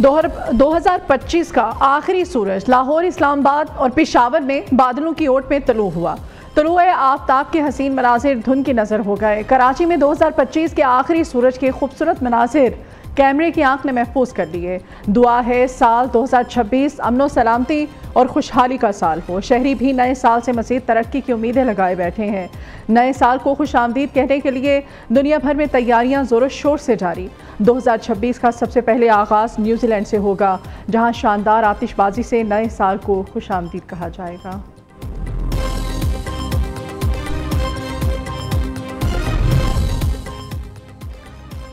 2025 का आखिरी सूरज लाहौर, इस्लामाबाद और पेशावर में बादलों की ओट में तलू हुआ। तलुए आफ्ताब के हसीन मनाजिर धुंध की नज़र हो गए। कराची में 2025 के आखिरी सूरज के खूबसूरत मनाजिर कैमरे की आंख ने महफूज कर लिए। दुआ है साल 2026 अमन सलामती और खुशहाली का साल हो। शहरी भी नए साल से मज़ीद तरक्की की उम्मीदें लगाए बैठे हैं। नए साल को खुशामदीद कहने के लिए दुनिया भर में तैयारियां ज़ोरों शोर से जारी। 2026 का सबसे पहले आगाज़ न्यूजीलैंड से होगा, जहां शानदार आतिशबाजी से नए साल को खुशामदीद कहा जाएगा।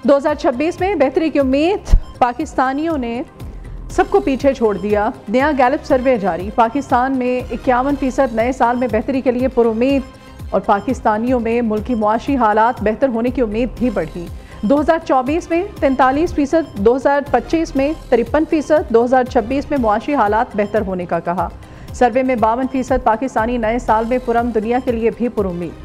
दो 2026 में बेहतरी की उम्मीद, पाकिस्तानियों ने सबको पीछे छोड़ दिया। नया गैलप सर्वे जारी। पाकिस्तान में 51% नए साल में बेहतरी के लिए पुरुम्मीद और पाकिस्तानियों में मुल्की मुआशी हालात बेहतर होने की उम्मीद भी बढ़ी। 2024 में 43%, 2025 में 53%, 2026 में मुआशी हालात बेहतर होने का कहा। सर्वे में 52% पाकिस्तानी नए साल में पुरम दुनिया के लिए भी पुरुम्मीद।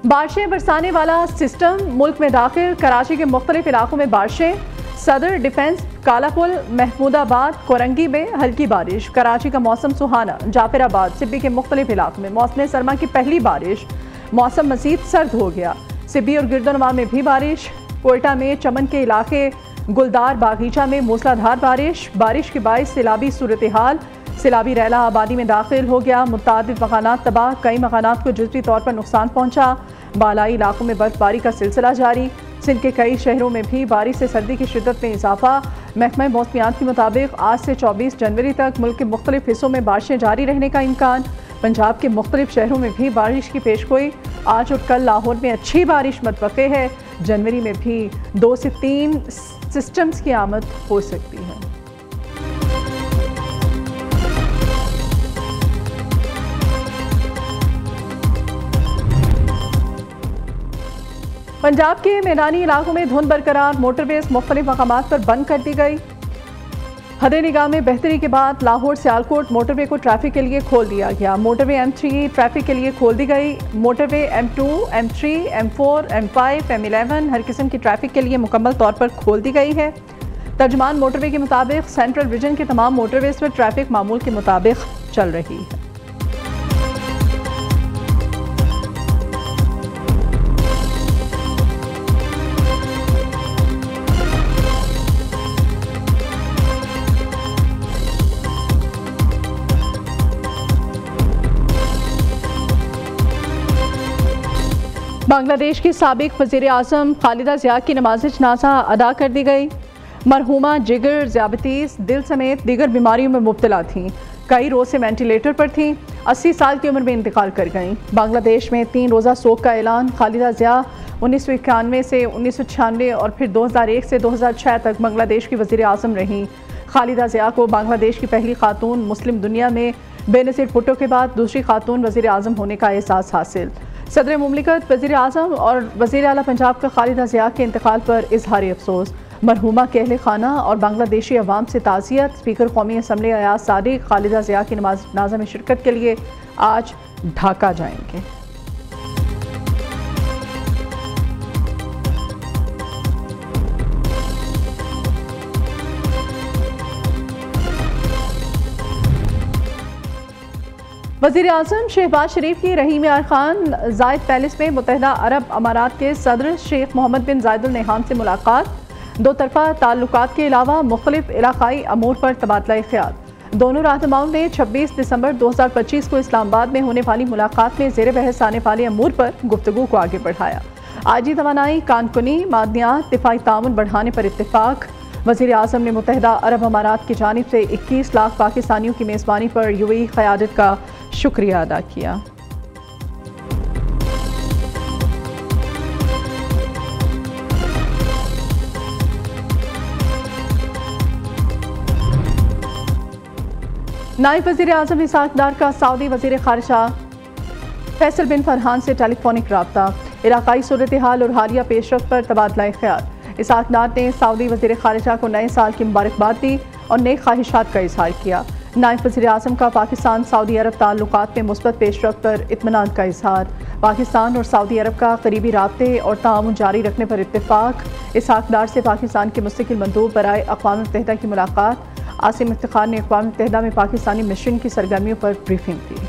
बारिशें बरसाने वाला सिस्टम मुल्क में दाखिल। कराची के मुख्तलिफ इलाकों में बारिशें। सदर डिफेंस, कालापुल, महमूदाबाद, कोरंगी में हल्की बारिश। कराची का मौसम सुहाना। जाफराबाद, सिब्बी के मुख्तलिफ इलाकों में मौसम सरमा की पहली बारिश। मौसम मजीद सर्द हो गया। सिब्बी और गिरदनवा में भी बारिश। कोयटा में चमन के इलाके गुलदार बागीचा में मूसलाधार बारिश। बारिश के बायस सैलाबी सूरत हाल। सैलाबी रैला आबादी में दाखिल हो गया। मुतादिद मकानात तबाह, कई मकानात को जुज़वी तौर पर नुकसान पहुंचा। बालाई इलाकों में बर्फबारी का सिलसिला जारी। सिंध के कई शहरों में भी बारिश से सर्दी की शिद्दत में इजाफा। महकमा मौसमियात के मुताबिक आज से 24 जनवरी तक मुल्क के मुख्तलिफ हिस्सों में बारिशें जारी रहने का इम्कान। पंजाब के मुख्तलिफ शहरों में भी बारिश की पेशगोई। आज और कल लाहौर में अच्छी बारिश मुतवक्के है। जनवरी में भी 2 से 3 सिस्टम्स की आमद हो सकती है। पंजाब के मैदानी इलाकों में धुंध बरकरार। मोटरवेज मुख्तलिफ मकामात पर बंद कर दी गई। हदे निगाह में बेहतरी के बाद लाहौर सियालकोट मोटरवे को ट्रैफिक के लिए खोल दिया गया। मोटरवे M3 ट्रैफिक के लिए खोल दी गई। Motorway M2, M3, M4, M5, M11 हर किस्म की ट्रैफिक के लिए मुकम्मल तौर पर खोल दी गई है। तर्जमान मोटरवे के मुताबिक सेंट्रल रीजन के तमाम मोटरवेज पर ट्रैफिक मामूल के मुताबिक चल रही है। बांग्लादेश की साबिक वज़ीर आज़म खालिदा ज़िया की नमाज़ जनाज़ा अदा कर दी गई। मरहूमा जिगर, ज़ियाबतीस, दिल समेत दीगर बीमारियों में मुब्तला थीं। कई रोज़ से वेंटिलेटर पर थीं। 80 साल की उम्र में इंतकाल कर गईं। बांग्लादेश में 3 रोज़ा सोग का ऐलान। खालिदा ज़िया 1991 से 1996 और फिर 2001 से 2006 तक बांग्लादेश की वज़ीर आज़म रहीं। खालिदा ज़िया को बांग्लादेश की पहली खातून मुस्लिम दुनिया में बेनज़ीर भुट्टो के बाद दूसरी खातून वज़ीर आज़म होने का एहसास हासिल। सदर मुमलिकत, वज़ीर आज़म और वज़ीर आला पंजाब का खालिदा ज़िया के इंतकाल पर इजहार अफसोस। मरहूमा के अहले खाना और बांग्लादेशी अवाम से ताज़ियत। स्पीकर कौमी असम्बली अयाज सादिक खालिदा ज़िया की नमाज जनाज़ा में शिरकत के लिए आज ढाका जाएंगे। वज़ीर आज़म शहबाज शरीफ की रहीम यार खान जायद पैलेस में मुत्तहिदा अरब अमारात के सदर शेख मोहम्मद बिन जायद अल नहयान से मुलाकात। 2 तरफ़ा ताल्लुकात के अलावा मुख्तलिफ इलाकाई अमूर पर तबादला ख्याल। दोनों रहनुमाओं ने 26 दिसंबर 2025 को इस्लामाबाद में होने वाली मुलाकात में ज़ेर बहस आने वाले अमूर पर गुफ्तगू को आगे बढ़ाया। आजी तवानाई, कानकुनी, मादनियात, दिफाई ताउन बढ़ाने पर इत्तेफाक। वज़ीर आज़म ने मुत्तहिदा अरब अमारात की जानिब से 21 लाख पाकिस्तानियों की मेज़बानी पर UAE क़यादत का शुक्रिया अदा किया। नायब वज़ीर आज़म इसाक डार का सऊदी वज़ीर ख़ारिजा फैसल बिन फरहान से टेलीफोनिक रब्ता। इलाकाई सूरत हाल और हालिया पेशरफ्त पर तबादला ख्याल। इसाक डार ने सऊदी वज़ीर ख़ारिजा को नए साल की मुबारकबाद दी और नेक ख्वाहिशात का इजहार किया। नायब वज़ीर-ए-आज़म का पाकिस्तान सऊदी अरब ताल्लुकात में मुस्बत पेशरफ्त पर इत्मीनान का इजहार। पाकिस्तान और सऊदी अरब का करीबी राब्ते और ताउन जारी रखने पर इत्तेफाक। इसहाक डार से पाकिस्तान के मुस्तकिल मंदूब बराए अक़वाम मुत्तहिदा की मुलाकात। आसिम इफ्तिखार ने अक़वाम मुत्तहिदा में पाकिस्तानी मिशन की सरगर्मियों पर ब्रीफिंग दी।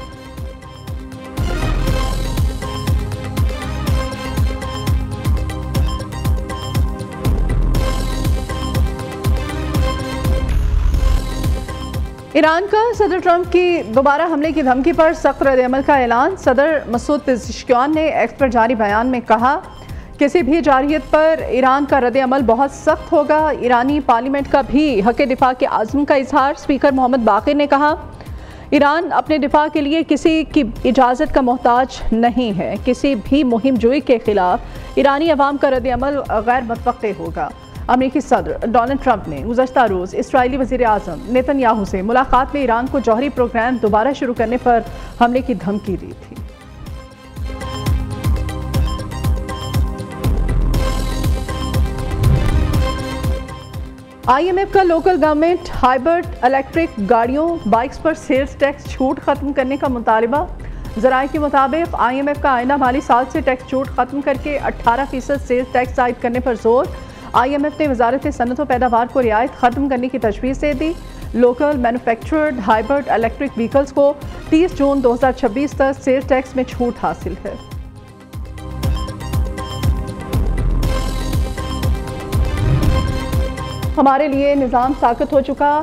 ईरान का सदर ट्रंप की दोबारा हमले की धमकी पर सख्त रद्द-ए-अमल का ऐलान। सदर मसूद पेज़ेश्कियान ने एक्स पर जारी बयान में कहा, किसी भी जारहियत पर ईरान का रद्द-ए-अमल बहुत सख्त होगा। ईरानी पार्लियामेंट का भी हक़ दिफा के आज़म का इजहार। स्पीकर मोहम्मद बाक़िर ने कहा, ईरान अपने दिफा के लिए किसी की इजाज़त का मोहताज नहीं है। किसी भी मुहिम जोई के खिलाफ ईरानी अवाम का रद्द-ए-अमल गैर मुतवक्के होगा। अमेरिकी सदर डोनाल्ड ट्रंप ने गुज़श्ता रोज़ इस्राईली वज़ीर-ए-आज़म नेतन्याहू से मुलाकात में ईरान को जौहरी प्रोग्राम दोबारा शुरू करने पर हमले की धमकी दी थी। IMF का लोकल गवर्नमेंट हाइब्रिड इलेक्ट्रिक गाड़ियों बाइक्स पर सेल्स टैक्स छूट खत्म करने का मुतालिबा। ज़राए के मुताबिक IMF का आइंदा माली साल से टैक्स छूट खत्म करके 18% सेल्स टैक्स आयद करने पर जोर। IMF ने वजारत सनअत व पैदावार को रियायत खत्म करने की तजवीज़ दे दी। Local manufactured hybrid electric vehicles को 30 जून 2026 तक सेल्स टैक्स में छूट हासिल है। हमारे लिए निज़ाम साकत हो चुका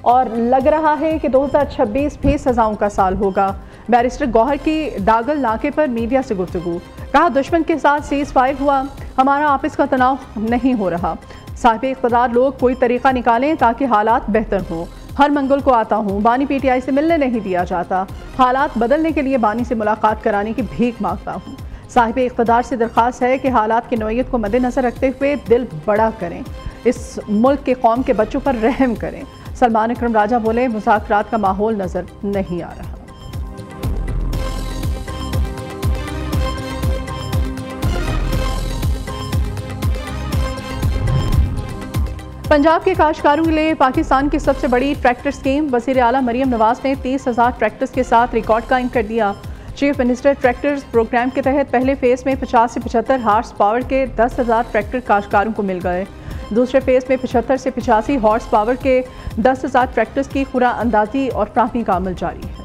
और लग रहा है कि 2026 भी सजाओं का साल होगा। बैरिस्टर गौहर की दागल नाके पर मीडिया से गुफ्तगू। कहा, दुश्मन के साथ सीज़ फायर हुआ, हमारा आपस का तनाव नहीं हो रहा। साहिब इक़्तिदार लोग कोई तरीक़ा निकालें ताकि हालात बेहतर हों। हर मंगल को आता हूँ, बानी PTI से मिलने नहीं दिया जाता। हालात बदलने के लिए बानी से मुलाकात कराने की भीख मांगता हूँ। साहिब इक़्तिदार से दरख्वास्त है कि हालात की नौयत को मद्देनज़र रखते हुए दिल बड़ा करें, इस मुल्क के कौम के बच्चों पर रहम करें। सलमान अकरम राजा बोले, मुज़ाकरात का माहौल नज़र नहीं आ रहा। पंजाब के काश्तकारों के लिए पाकिस्तान की सबसे बड़ी ट्रैक्टर स्कीम। वज़ीर आला मरीम नवाज ने 30,000 ट्रैक्टर्स के साथ रिकॉर्ड कायम कर दिया। चीफ मिनिस्टर ट्रैक्टर्स प्रोग्राम के तहत पहले फेज़ में 50 से 75 हार्स पावर के 10,000 ट्रैक्टर काश्तकारों को मिल गए। दूसरे फेज़ में 75 से 85 हॉर्स पावर के 10,000 ट्रैक्टर्स की खुरा अंदाजी और फ्राहमी का अमल जारी है।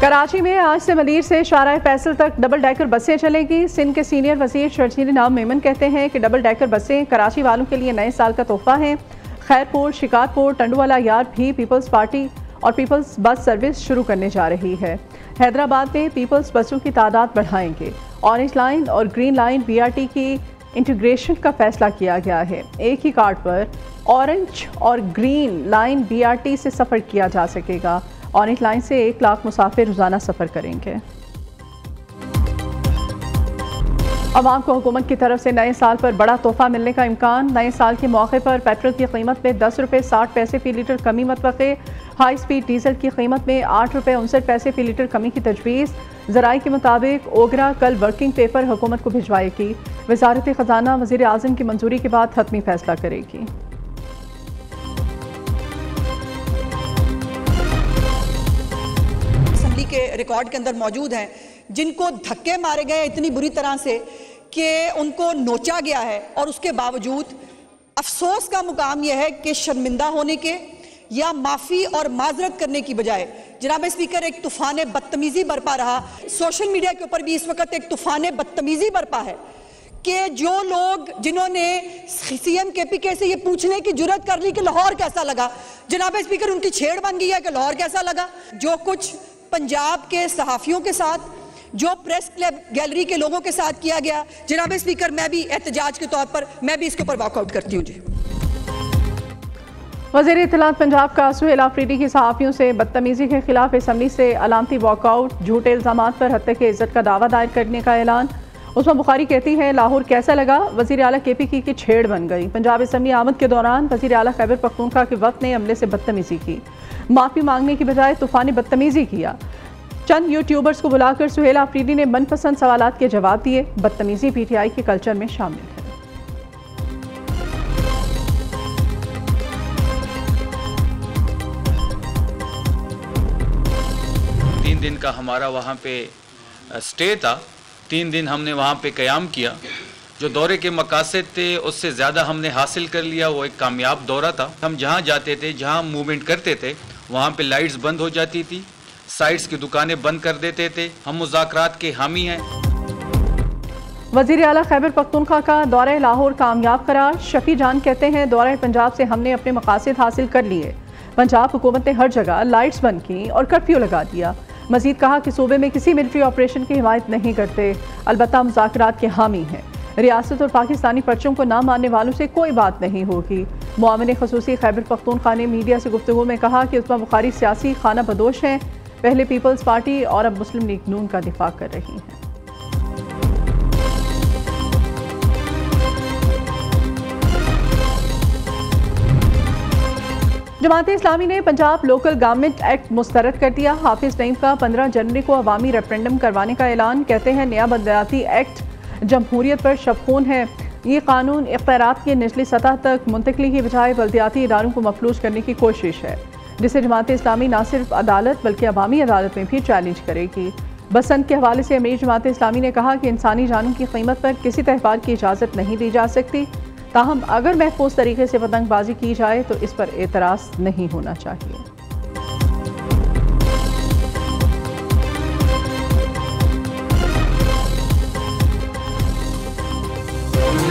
कराची में आज से मदीर से शाहराह फैसल तक डबल डेकर बसें चलेंगी। सिंध के सीनियर वजीर शर्जील नाम मेमन कहते हैं कि डबल डेकर बसें कराची वालों के लिए नए साल का तोहफा हैं। खैरपुर, शिकारपुर, टंडुवाला यार्ड भी पीपल्स पार्टी और पीपल्स बस सर्विस शुरू करने जा रही है। हैदराबाद में पीपल्स बसों की तादाद बढ़ाएंगे। ऑरेंज लाइन और ग्रीन लाइन BRT की इंटीग्रेशन का फैसला किया गया है। एक ही कार्ड पर ऑरेंज और ग्रीन लाइन BRT से सफ़र किया जा सकेगा। ऑरेंज लाइन से 1 लाख मुसाफिर रोज़ाना सफ़र करेंगे। अवाम को हुकूमत की तरफ से नए साल पर बड़ा तोहफा मिलने का इम्कान। नए साल के मौके पर पेट्रोल की कीमत में 10 रुपये 60 पैसे फ़ी लीटर कमी मतवक़्क़े। हाई स्पीड डीजल की कीमत में 8 रुपये 59 पैसे फ़ी लीटर कमी की तजवीज़। ज़राए के मुताबिक ओगरा कल वर्किंग पेपर हुकूमत को भिजवाएगी। वज़ारत ख़जाना वज़ीर आज़म की मंजूरी के बाद हतमी फैसला करेगी। के रिकॉर्ड के अंदर मौजूद हैं, जिनको धक्के मारे गए इतनी बुरी तरह से कि उनको नोचा गया है, और उसके बावजूद अफसोस का मुकाम यह है कि शर्मिंदा होने के या माफ़ी और माजरत करने की बजाय जनाब स्पीकर एक तूफ़ान बदतमीज़ी बरपा रहा। सोशल मीडिया के ऊपर भी इस वक्त एक तूफ़ान बदतमीज़ी बरपा है कि जो लोग जिन्होंने CM KPK से ये पूछने की जुर्रत कर ली कि लाहौर कैसा लगा, जनाब स्पीकर उनकी छेड़ बन गई है कि लाहौर कैसा लगा। जो कुछ पंजाब के सहाफ़ियों के साथ, जो प्रेस क्लब गैलरी के लोगों के साथ किया गया, जनाब स्पीकर मैं भी एहतजाज के तौर पर मैं भी इसके ऊपर वॉकआउट करती हूँ। जी, वज़ीर इत्तलात पंजाब का सुहेल आफरीदी की सहाफ़ियों से बदतमीज़ी के खिलाफ असम्बली से अलामती वॉकआउट। झूठे इल्ज़ामात पर हत्या की इज़्ज़त का दावा दायर करने का ऐलान। उस्मा बुखारी कहती हैं, लाहौर कैसा लगा, वज़ीर आला KPK की छेड़ बन गई। पंजाब असम्बली आमद के दौरान वज़ीर आला खैबर पख्तूनख्वा के वक्त ने अमले से बदतमीज़ी की। माफ़ी मांगने की बजाय तूफ़ानी बदतमीज़ी किया। चंद यूट्यूबर्स को बुलाकर सुहेल आफरीदी ने मनपसंद सवालात के जवाब दिए। बदतमीज़ी PTI के कल्चर में शामिल है। दिन का हमारा वहाँ पे स्टे था। 3 दिन हमने वहाँ पे क़याम किया। जो दौरे के मकासद थे उससे ज़्यादा हमने हासिल कर लिया। वो एक कामयाब दौरा था। हम जहाँ जाते थे, जहाँ मूवमेंट करते थे, वहाँ पे लाइट्स बंद हो जाती थी, साइट्स की दुकानें बंद कर देते थे। हम मुज़ाकरात के हामी हैं। वज़ीर आला खैबर पख्तूनख्वा का दौरा लाहौर कामयाब करार। शफी जान कहते हैं दौरा पंजाब से हमने अपने मकासद हासिल कर लिए। पंजाब हुकूमत ने हर जगह लाइट्स बंद की और कर्फ्यू लगा दिया। मजीद कहा कि सूबे में किसी मिलिट्री ऑपरेशन की हिमायत नहीं करते, अलबत्ता मुज़ाकरात के हामी हैं। रियासत और पाकिस्तानी पर्चों को ना मानने वालों से कोई बात नहीं होगी। मुआविन ख़ुसूसी खैबर पख्तूनख्वा ने मीडिया से गुफ्तगू में कहा कि उस्मा बुखारी सियासी खाना बदोश हैं, पहले पीपल्स पार्टी और अब मुस्लिम लीग नून का दिफा कर रही हैं। जमात-ए इस्लामी ने पंजाब लोकल गवर्नमेंट एक्ट मुस्तरद कर दिया। हाफिज नईम का 15 जनवरी को अवामी रेफरेंडम करवाने का ऐलान। कहते हैं नया बलदियाती एक्ट जमहूरियत पर शबखून है। ये कानून इख्तियारात की निचली सतह तक मुंतकली की बजाय बलदियाती इदारों को मफलूज करने की कोशिश है, जिसे जमात-ए इस्लामी न सिर्फ अदालत बल्कि अवामी अदालत में भी चैलेंज करेगी। बसंत के हवाले से अमीर जमात-ए इस्लामी ने कहा कि इंसानी जानों की कीमत पर किसी तहवार की इजाज़त नहीं दी जा सकती। ताहम अगर महफूज तरीके से पतंगबाजी की जाए तो इस पर एतराज़ नहीं होना चाहिए।